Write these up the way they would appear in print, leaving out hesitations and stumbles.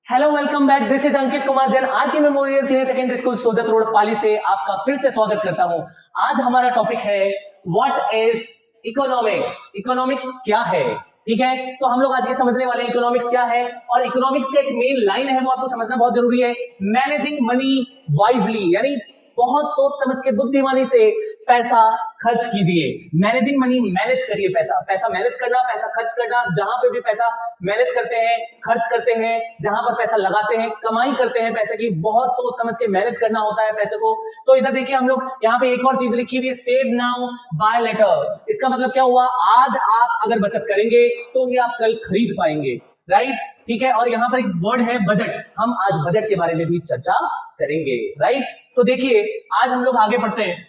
Hello welcome back, this is Ankit Kumar Jain RK memorial senior secondary school Sojat road Pali से आपका फिर से स्वागत करता हूं। आज हमारा टॉपिक है व्हाट इज इकोनॉमिक्स। इकोनॉमिक्स क्या है? ठीक है, तो हम लोग आज ये समझने वाले हैं इकोनॉमिक्स क्या है। और इकोनॉमिक्स का एक मेन लाइन है, वो आपको समझना बहुत जरूरी है। मैनेजिंग मनी वाइजली, यानी बहुत सोच समझ के बुद्धिमानी से पैसा खर्च कीजिए। मैनेजिंग मनी, मैनेज करिए पैसा। पैसा मैनेज करना, पैसा खर्च करना। जहां पे भी पैसा मैनेज करते हैं, खर्च करते हैं, जहां पर पैसा लगाते हैं, कमाई करते हैं पैसे की, बहुत सोच समझ के मैनेज करना होता है पैसे को। तो इधर देखिए, हम लोग यहाँ पे एक और चीज लिखी हुई है, सेव नाउ बाय लेटर। इसका मतलब क्या हुआ? आज आप अगर बचत करेंगे तो ही आप कल खरीद पाएंगे, राइट? ठीक है, और यहां पर एक वर्ड है बजट। हम आज बजट के बारे में भी चर्चा करेंगे, राइट? तो देखिए, आज हम लोग आगे बढ़ते हैं।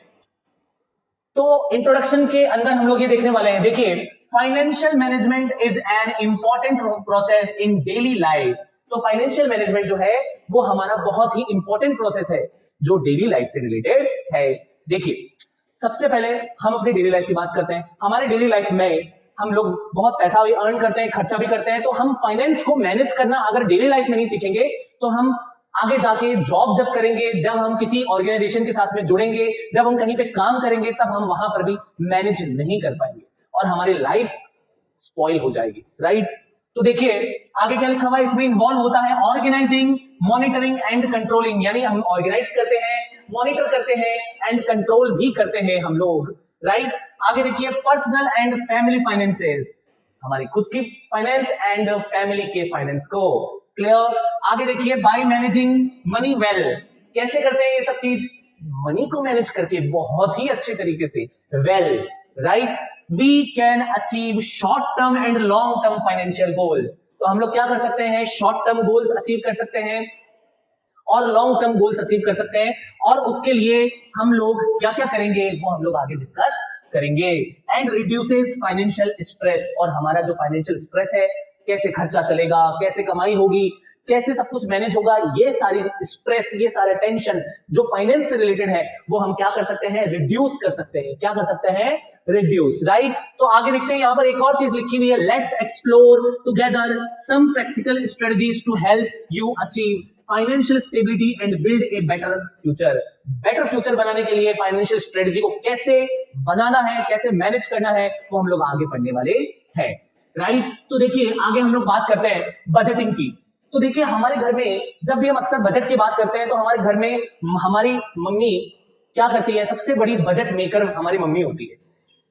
तो इंट्रोडक्शन के अंदर हम लोग ये देखने वाले हैं। देखिए, financial management is an important process in daily life. तो फाइनेंशियल मैनेजमेंट जो है वो हमारा बहुत ही इंपॉर्टेंट प्रोसेस है जो डेली लाइफ से रिलेटेड है। देखिए, सबसे पहले हम अपनी डेली लाइफ की बात करते हैं। हमारे डेली लाइफ में हम लोग बहुत पैसा भी अर्न करते हैं, खर्चा भी करते हैं। तो हम फाइनेंस को मैनेज करना अगर डेली लाइफ में नहीं सीखेंगे तो हम आगे जाके जॉब जब करेंगे, जब हम किसी ऑर्गेनाइजेशन के साथ में जुड़ेंगे, जब हम कहीं पे काम करेंगे, तब हम वहां पर भी मैनेज नहीं कर पाएंगे और हमारी लाइफ स्पॉइल हो जाएगी, राइट? तो देखिए आगे क्या लिखा हुआ है, इसमें इन्वॉल्व होता है ऑर्गेनाइजिंग, मॉनिटरिंग एंड कंट्रोलिंग। यानी हम ऑर्गेनाइज करते हैं, मॉनिटर करते हैं एंड कंट्रोल भी करते हैं हम लोग, राइट? आगे देखिए, पर्सनल एंड फैमिली फाइनेंसेस, हमारी खुद की फाइनेंस एंड फैमिली के फाइनेंस को। क्लियर? आगे देखिए, बाय मैनेजिंग मनी वेल, कैसे करते हैं ये सब चीज? मनी को मैनेज करके बहुत ही अच्छे तरीके से, well, right? We can achieve short term and long term financial goals. तो हम लोग क्या कर सकते हैं? शॉर्ट टर्म गोल्स अचीव कर सकते हैं और लॉन्ग टर्म गोल्स अचीव कर सकते हैं। और उसके लिए हम लोग क्या क्या करेंगे वो हम लोग आगे डिस्कस करेंगे। एंड रिड्यूसेस फाइनेंशियल स्ट्रेस, और हमारा जो फाइनेंशियल स्ट्रेस है, कैसे खर्चा चलेगा, कैसे कमाई होगी, कैसे सब कुछ मैनेज होगा, ये सारी स्ट्रेस, ये सारे टेंशन जो फाइनेंस से रिलेटेड है, वो हम क्या कर सकते हैं? रिड्यूस कर सकते हैं। क्या कर सकते हैं? Reduce, right? तो आगे देखते हैं, यहां पर एक और चीज लिखी हुई है, let's explore together some practical strategies to help you achieve financial stability and build a better future. Better future बनाने के लिए फाइनेंशियल स्ट्रेटजी को कैसे बनाना है, कैसे मैनेज करना है, वो हम लोग आगे पढ़ने वाले हैं, राइट? तो देखिए, आगे हम लोग बात करते हैं बजटिंग की। तो देखिए, हमारे घर में जब भी हम अक्सर बजट की बात करते हैं तो हमारे घर में हमारी मम्मी क्या करती है? सबसे बड़ी बजट मेकर हमारी मम्मी होती है।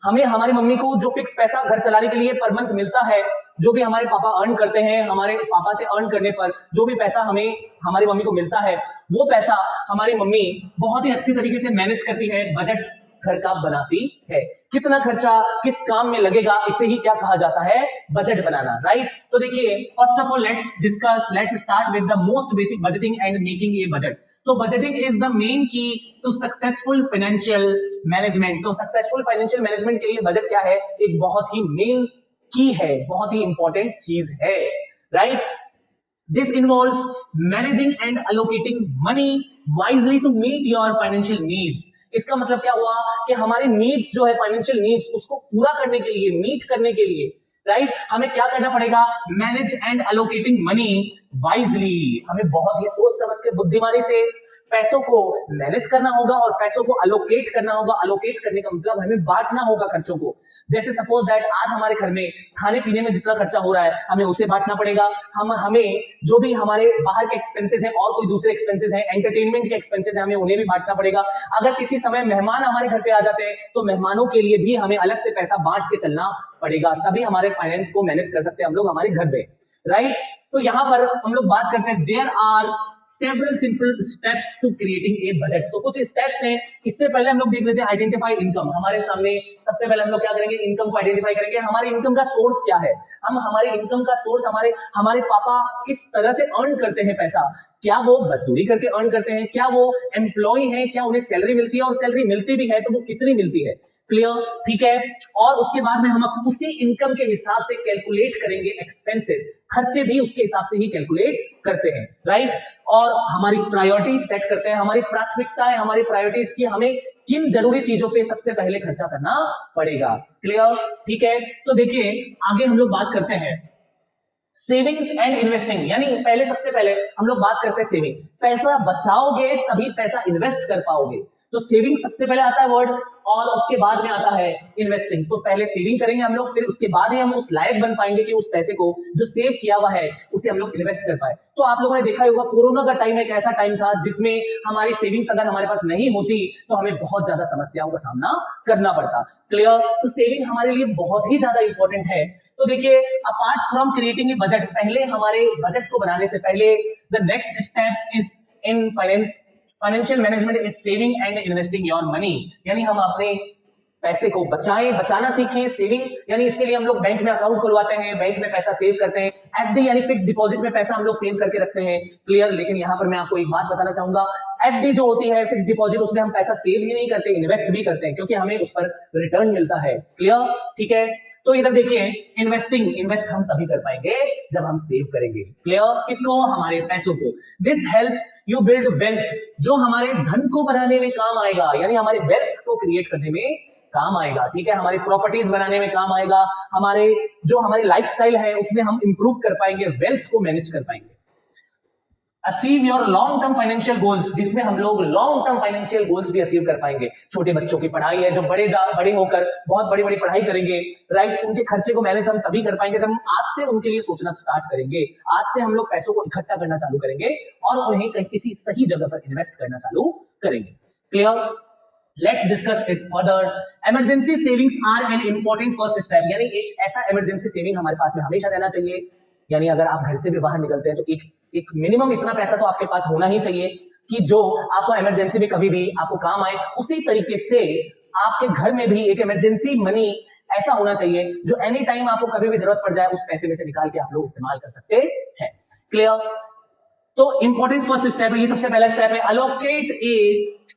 हमें हमारी मम्मी को जो फिक्स पैसा घर चलाने के लिए पर मंथ मिलता है, जो भी हमारे पापा अर्न करते हैं, हमारे पापा से अर्न करने पर जो भी पैसा हमें हमारी मम्मी को मिलता है, वो पैसा हमारी मम्मी बहुत ही अच्छी तरीके से मैनेज करती है, बजट घर का बनाती है। कितना खर्चा किस काम में लगेगा, इसे ही क्या कहा जाता है? बजट बनाना, राइट? तो देखिए, first of all let's start with the most basic, budgeting and making a budget. तो बजटिंग इज द मेन की टू सक्सेसफुल फाइनेंशियल मैनेजमेंट। तो सक्सेसफुल फाइनेंशियल मैनेजमेंट के लिए बजट क्या है? एक बहुत ही मेन की है, बहुत ही इंपॉर्टेंट चीज है, right? This involves managing and allocating money wisely to meet your financial needs. इसका मतलब क्या हुआ कि हमारे नीड्स जो है, फाइनेंशियल नीड्स, उसको पूरा करने के लिए, मीट करने के लिए, राइट, हमें क्या करना पड़ेगा? Manage and allocating money wisely. हमें बहुत ही सोच समझ के बुद्धिमानी से पैसों को मैनेज करना होगा और पैसों को अलोकेट करना होगा। अलोकेट करने का मतलब हमें बांटना होगा खर्चों को। जैसे सपोज दैट आज हमारे घर में खाने पीने में जितना खर्चा हो रहा है, हमें उसे बांटना पड़ेगा। हमें जो भी हमारे बाहर के एक्सपेंसेस हैं और कोई दूसरे एक्सपेंसेस हैं, एंटरटेनमेंट के एक्सपेंसेस हैं, हमें उन्हें भी बांटना पड़ेगा। अगर किसी समय मेहमान हमारे घर पे आ जाते हैं तो मेहमानों के लिए भी हमें अलग से पैसा बांट के चलना पड़ेगा, तभी हमारे फाइनेंस को मैनेज कर सकते हैं हम लोग हमारे घर में, राइट? तो यहां पर हम लोग बात करते हैं, there are several simple steps to creating a budget. तो कुछ स्टेप्स हैं। इससे पहले हम लोग देख लेते हैं आइडेंटिफाई इनकम। हमारे सामने सबसे पहले हम लोग क्या करेंगे? इनकम को आइडेंटिफाई करेंगे। हमारी इनकम का सोर्स क्या है? हम हमारे इनकम का सोर्स, हमारे पापा किस तरह से अर्न करते हैं पैसा? क्या वो मजदूरी करके अर्न करते हैं? क्या वो एम्प्लॉय हैं? क्या उन्हें सैलरी मिलती है? और सैलरी मिलती भी है तो वो कितनी मिलती है? क्लियर? ठीक है। और उसके बाद में हम उसी इनकम के हिसाब से कैलकुलेट करेंगे एक्सपेंसेस, खर्चे भी उसके हिसाब से ही कैलकुलेट करते हैं, राइट? और हमारी प्रायोरिटी सेट करते हैं, हमारी प्राथमिकता है, हमारी प्रायोरिटीज की, हमें किन जरूरी चीजों पे सबसे पहले खर्चा करना पड़ेगा। क्लियर? ठीक है। तो देखिए, आगे हम लोग बात करते हैं सेविंग्स एंड इन्वेस्टिंग, यानी पहले सबसे पहले हम लोग बात करते हैं सेविंग। पैसा बचाओगे तभी पैसा इन्वेस्ट कर पाओगे। तो सेविंग सबसे पहले आता है वर्ड, और उसके बाद में आता है इन्वेस्टिंग। तो पहले सेविंग करेंगे हम लोग, फिर उसके बाद ही हम उस लायक बन पाएंगे कि उस पैसे को जो सेव किया हुआ है उसे हम लोग इन्वेस्ट कर पाए। तो आप लोगों ने देखा होगा कोरोना का टाइम एक ऐसा टाइम था जिसमें हमारी सेविंग्स अगर हमारे पास नहीं होती तो हमें बहुत ज्यादा समस्याओं का सामना करना पड़ता। क्लियर? तो सेविंग हमारे लिए बहुत ही ज्यादा इंपॉर्टेंट है। तो देखिए, apart from creating a budget, पहले हमारे बजट को बनाने से पहले the next step is in financial management is saving and investing your money, यानी हम अपने पैसे को बचाना सीखें। सेविंग यानी इसके लिए हम लोग बैंक में अकाउंट खुलवाते हैं, बैंक में पैसा सेव करते हैं। एफडी यानी फिक्स डिपॉजिट में पैसा हम लोग सेव करके रखते हैं। क्लियर? लेकिन यहां पर मैं आपको एक बात बताना चाहूंगा, एफडी जो होती है फिक्स डिपॉजिट, उसमें हम पैसा सेव ही नहीं करते, इन्वेस्ट भी करते हैं, क्योंकि हमें उस पर रिटर्न मिलता है। क्लियर? ठीक है। तो इधर देखिए, इन्वेस्ट हम तभी कर पाएंगे जब हम सेव करेंगे। क्लियर? किसको? हमारे पैसों को। This helps you build wealth, जो हमारे धन को बनाने में काम आएगा, यानी हमारे वेल्थ को क्रिएट करने में काम आएगा। ठीक है? हमारी प्रॉपर्टीज बनाने में काम आएगा, हमारी लाइफस्टाइल है उसमें हम इंप्रूव कर पाएंगे, वेल्थ को मैनेज कर पाएंगे। Achieve your long term financial goals, जिसमें हम लोग लॉन्ग टर्म फाइनेंशियल गोल्स भी अचीव कर पाएंगे। छोटे बच्चों की पढ़ाई है, जो बड़े होकर बहुत बड़ी बड़ी पढ़ाई करेंगे, राइट, उनके खर्चे को मैनेज हम तभी कर पाएंगे जब हम आज से उनके लिए सोचना स्टार्ट करेंगे। आज से हम लोग पैसों को इकट्ठा करना चालू करेंगे और उन्हें कहीं किसी सही जगह पर इन्वेस्ट करना चालू करेंगे। Clear? Let's discuss it further. Emergency savings are an important first step, यानी एक ऐसा इमरजेंसी सेविंग हमारे पास में हमेशा रहना चाहिए। यानी अगर आप घर से भी बाहर निकलते हैं तो एक मिनिमम इतना पैसा तो आपके पास होना ही चाहिए कि जो आपको इमरजेंसी में कभी भी आपको काम आए। उसी तरीके से आपके घर में भी एक इमरजेंसी मनी ऐसा होना चाहिए जो एनी टाइम आपको कभी भी जरूरत पड़ जाए उस पैसे में से निकाल के आप लोग इस्तेमाल कर सकते हैं। क्लियर? तो इंपॉर्टेंट फर्स्ट स्टेप है, ये सबसे पहला स्टेप है, allocate a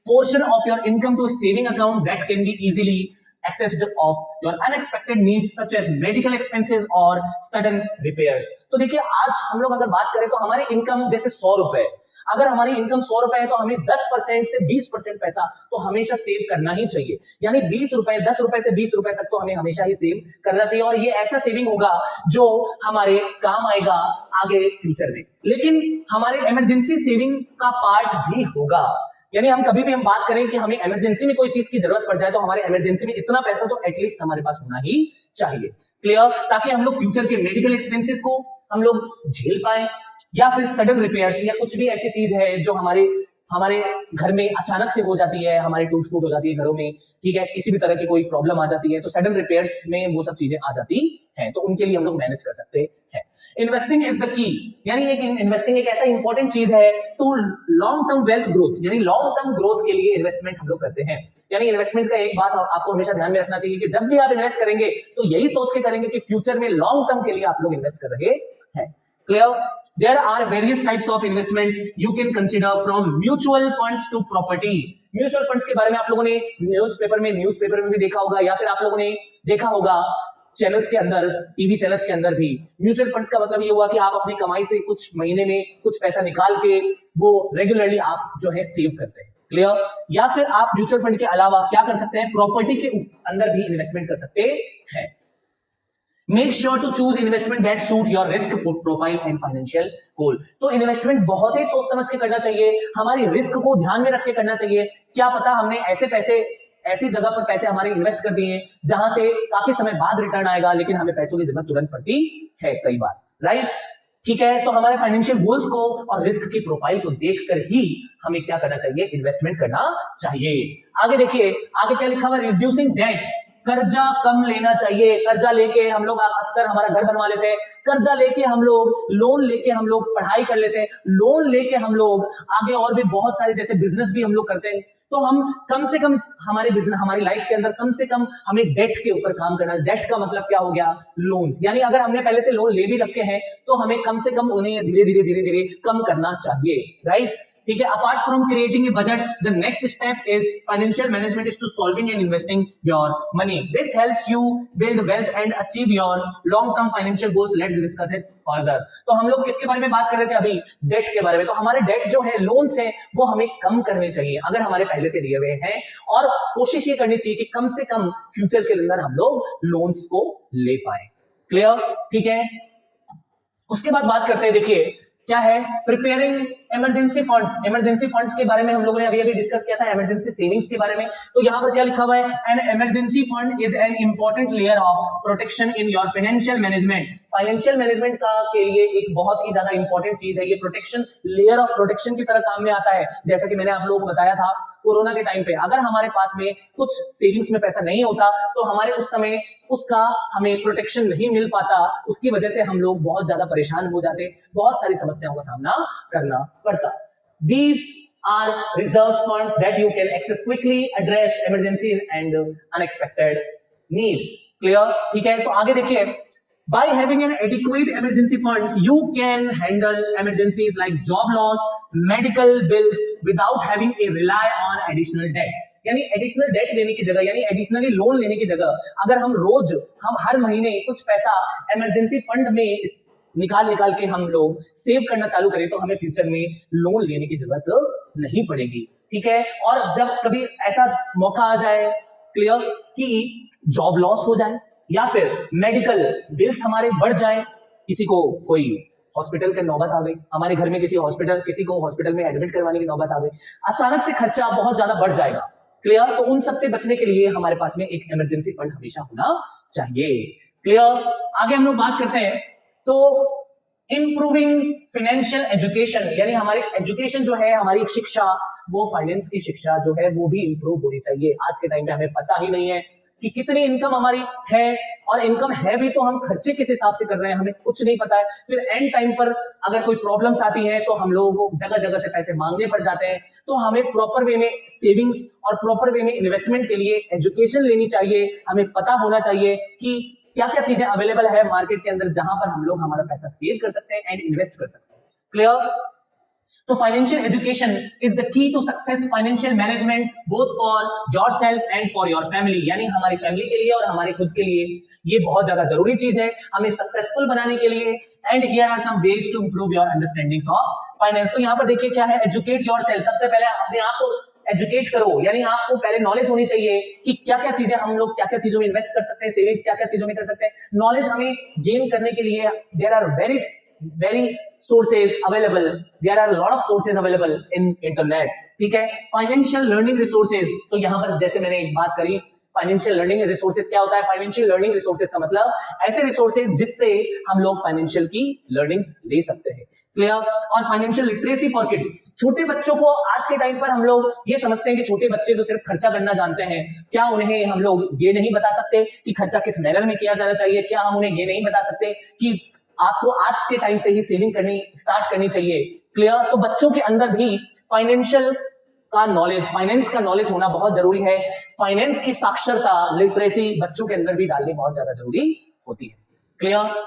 portion of your income to saving account that can be easily accessed of your unexpected needs such as medical expenses और sudden repairs। तो देखिए, आज हम लोग अगर बात करें तो हमारी इनकम जैसे 100 रुपए, अगर हमारी इनकम 100 रुपए है तो हमें 10% से 20% पैसा तो हमेशा सेव करना ही चाहिए। यानी 20 रुपए, 10 रुपए से 20 रुपए तक तो हमें हमेशा ही सेव करना चाहिए, और ये ऐसा सेविंग होगा जो हमारे काम आएगा आगे फ्यूचर में। लेकिन हमारे इमरजेंसी सेविंग का पार्ट भी होगा, यानी हम कभी भी हम बात करें कि हमें इमरजेंसी में कोई चीज की जरूरत पड़ जाए तो हमारे इमरजेंसी में इतना पैसा तो एटलीस्ट हमारे पास होना ही चाहिए। क्लियर? ताकि हम लोग फ्यूचर के मेडिकल एक्सपेंसेस को हम लोग झेल पाए, या फिर सडन रिपेयर्स या कुछ भी ऐसी चीज है जो हमारे घर में अचानक से हो जाती है, हमारे टूट फूट हो जाती है घरों में, ठीक है, किसी भी तरह की कोई प्रॉब्लम आ जाती है तो सडन रिपेयर्स में वो सब चीजें आ जाती हैं, तो उनके लिए हम लोग मैनेज कर सकते हैं। इन्वेस्टिंग इज द की, यानी इन्वेस्टिंग एक ऐसा इंपॉर्टेंट चीज है to long term wealth growth, यानी लॉन्ग टर्म ग्रोथ के लिए इन्वेस्टमेंट हम लोग करते हैं। यानी इन्वेस्टमेंट का एक बात आपको हमेशा ध्यान में रखना चाहिए कि जब भी आप इन्वेस्ट करेंगे तो यही सोच के करेंगे कि फ्यूचर में लॉन्ग टर्म के लिए आप लोग इन्वेस्ट कर रहे हैं। Clear? There are various types of investments you can consider from mutual funds to property। Mutual funds के बारे में आप लोगों ने न्यूज़पेपर में भी देखा होगा, या फिर आप लोगों ने देखा होगा चैनल्स के अंदर, टीवी चैनल्स के अंदर भी। म्यूचुअल फंड्स का मतलब ये हुआ कि आप अपनी कमाई से कुछ महीने में कुछ पैसा निकाल के वो रेगुलरली आप जो है सेव करते हैं। क्लियर? या फिर आप म्यूचुअल फंड के अलावा क्या कर सकते हैं, प्रॉपर्टी के अंदर भी इन्वेस्टमेंट कर सकते हैं। Make sure to choose investment that suit your risk profile and financial goal. तो इन्वेस्टमेंट बहुत ही सोच समझ के करना चाहिए, हमारी रिस्क को ध्यान में रख के करना चाहिए। क्या पता हमने ऐसी जगह पर पैसे हमारे इन्वेस्ट कर दिए जहां से काफी समय बाद रिटर्न आएगा, लेकिन हमें पैसों की जरूरत तुरंत पड़ती है कई बार, राइट? ठीक है, तो हमारे फाइनेंशियल गोल्स को और रिस्क की प्रोफाइल को देखकर ही हमें क्या करना चाहिए, इन्वेस्टमेंट करना चाहिए। आगे देखिए, आगे क्या लिखा हुआ, रिड्यूसिंग डेट, कर्जा कम लेना चाहिए। कर्जा लेके हम लोग अक्सर हमारा घर बनवा लेते हैं, कर्जा लेके हम लोग, लोन लेके हम लोग पढ़ाई कर लेते हैं, लोन लेके हम लोग आगे और भी बहुत सारे जैसे बिजनेस भी हम लोग करते हैं। तो हम कम से कम हमारी लाइफ के अंदर कम से कम हमें डेट के ऊपर काम करना है। डेट का मतलब क्या हो गया, लोन्स, यानी अगर हमने पहले से लोन ले भी रखे हैं तो हमें कम से कम उन्हें धीरे धीरे कम करना चाहिए, राइट? ठीक है, apart from creating a budget, the next step is financial management is to solving and investing your money. This helps you build wealth and achieve your long term financial goals. Let's discuss it further. तो हम लोग किसके बारे में बात कर रहे थे अभी, डेट के बारे में। तो हमारे डेट जो है, लोन्स है, वो हमें कम करने चाहिए अगर हमारे पहले से लिए हुए हैं, और कोशिश ये करनी चाहिए कि कम से कम फ्यूचर के अंदर हम लोग लोन्स को ले पाए। क्लियर? ठीक है, उसके बाद बात करते हैं, देखिए क्या है preparing emergency funds. Emergency funds के बारे में हम लोगों ने अभी डिस्कस किया था, इमरजेंसी सेविंग्स के बारे में। तो यहाँ पर क्या लिखा हुआ है, an emergency fund is an important layer of protection in your financial management. Financial management का के लिए एक बहुत ही ज्यादा इंपॉर्टेंट चीज है ये, प्रोटेक्शन, लेयर ऑफ प्रोटेक्शन की तरह काम में आता है। जैसा कि मैंने आप लोगों को बताया था, कोरोना के टाइम पे अगर हमारे पास में कुछ सेविंग्स में पैसा नहीं होता तो हमारे उस समय उसका हमें प्रोटेक्शन नहीं मिल पाता, उसकी वजह से हम लोग बहुत ज्यादा परेशान हो जाते, बहुत सारी समस्याओं का सामना करना पड़ता। These are reserve funds that you can access quickly, address emergency and unexpected needs. Clear? ठीक है, तो आगे देखिए, by having an adequate emergency funds, you can handle emergencies like job loss, medical bills without having to rely on additional debt. यानी additional date लेने की जगह, यानी एडिशनली लोन लेने की जगह, अगर हम हर महीने कुछ पैसा इमरजेंसी फंड में निकाल के हम लोग सेव करना चालू करें तो हमें फ्यूचर में लोन लेने की जरूरत नहीं पड़ेगी। ठीक है, और जब कभी ऐसा मौका आ जाए, क्लियर, कि जॉब लॉस हो जाए या फिर मेडिकल बिल्स हमारे बढ़ जाए, किसी को कोई हॉस्पिटल की नौबत आ गई, हमारे घर में किसी को हॉस्पिटल में एडमिट करवाने की नौबत आ गई, अचानक से खर्चा बहुत ज्यादा बढ़ जाएगा, क्लियर, तो उन सबसे बचने के लिए हमारे पास में एक इमरजेंसी फंड हमेशा होना चाहिए। क्लियर, आगे हम लोग बात करते हैं, तो इंप्रूविंग फाइनेंशियल एजुकेशन, यानी हमारी एजुकेशन जो है, हमारी शिक्षा, वो फाइनेंस की शिक्षा जो है वो भी इंप्रूव होनी चाहिए। आज के टाइम पे हमें पता ही नहीं है कि कितनी इनकम हमारी है, और इनकम है भी तो हम खर्चे किस हिसाब से कर रहे हैं, हमें कुछ नहीं पता है। फिर एंड टाइम पर अगर कोई प्रॉब्लम्स आती है तो हम लोगों को जगह जगह से पैसे मांगने पड़ जाते हैं। तो हमें प्रॉपर वे में सेविंग्स और प्रॉपर वे में इन्वेस्टमेंट के लिए एजुकेशन लेनी चाहिए। हमें पता होना चाहिए कि क्या क्या चीजें अवेलेबल है मार्केट के अंदर जहां पर हम लोग हमारा पैसा सेव कर सकते हैं एंड इन्वेस्ट कर सकते हैं। क्लियर, तो financial education is the key to success financial management both for yourself and for your family, यानी हमारी फैमिली के लिए और हमारे खुद के लिए ये बहुत ज्यादा जरूरी चीज है हमें सक्सेसफुल बनाने के लिए। And here are some ways to improve your understandings of finance. तो यहाँ पर देखिए क्या है, एजुकेट योरसेल्फ। सबसे पहले अपने आप को एजुकेट करो, यानी आपको पहले नॉलेज होनी चाहिए कि क्या क्या चीजें हम लोग क्या क्या चीजों में इन्वेस्ट कर सकते हैं, सेविंग्स क्या क्या चीजों में कर सकते हैं। नॉलेज हमें गेन करने के लिए there are very sources available, there are a lot of sources available in internet। ठीक है, फाइनेंशियल लर्निंग रिसोर्सेज, तो यहां पर जैसे मैंने एक बात करी, फाइनेंशियल लर्निंग रिसोर्सेज क्या होता है, फाइनेंशियल लर्निंग रिसोर्सेज का मतलब ऐसे रिसोर्सेज जिससे हम लोग फाइनेंशियल की लर्निंग्स ले सकते हैं। क्लियर, और फाइनेंशियल लिटरेसी फॉर किड्स, छोटे बच्चों को आज के टाइम पर हम लोग ये समझते हैं कि छोटे बच्चे तो सिर्फ खर्चा करना जानते हैं, क्या उन्हें हम लोग ये नहीं बता सकते कि खर्चा किस मैनर में किया जाना चाहिए, क्या हम उन्हें ये नहीं बता सकते कि आपको आज के टाइम से ही सेविंग करनी स्टार्ट करनी चाहिए। क्लियर, तो बच्चों के अंदर भी फाइनेंशियल का नॉलेज, फाइनेंस का नॉलेज होना बहुत जरूरी है। फाइनेंस की साक्षरता, लिटरेसी बच्चों के अंदर भी डालनी बहुत ज्यादा जरूरी होती है। क्लियर,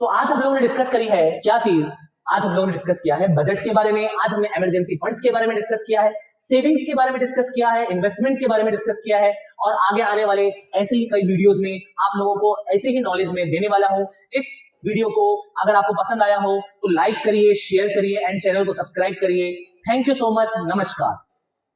तो आज हम लोगों ने डिस्कस करी है क्या चीज, आज हम लोगों ने डिस्कस किया है बजट के बारे में, आज हमने इमरजेंसी फंड्स के बारे में डिस्कस किया है, सेविंग्स के बारे में डिस्कस किया है, इन्वेस्टमेंट के बारे में डिस्कस किया है, और आगे आने वाले ऐसे ही कई वीडियोस में आप लोगों को ऐसे ही नॉलेज में देने वाला हूं। इस वीडियो को अगर आपको पसंद आया हो तो लाइक करिए, शेयर करिए एंड चैनल को सब्सक्राइब करिए। थैंक यू सो मच, नमस्कार।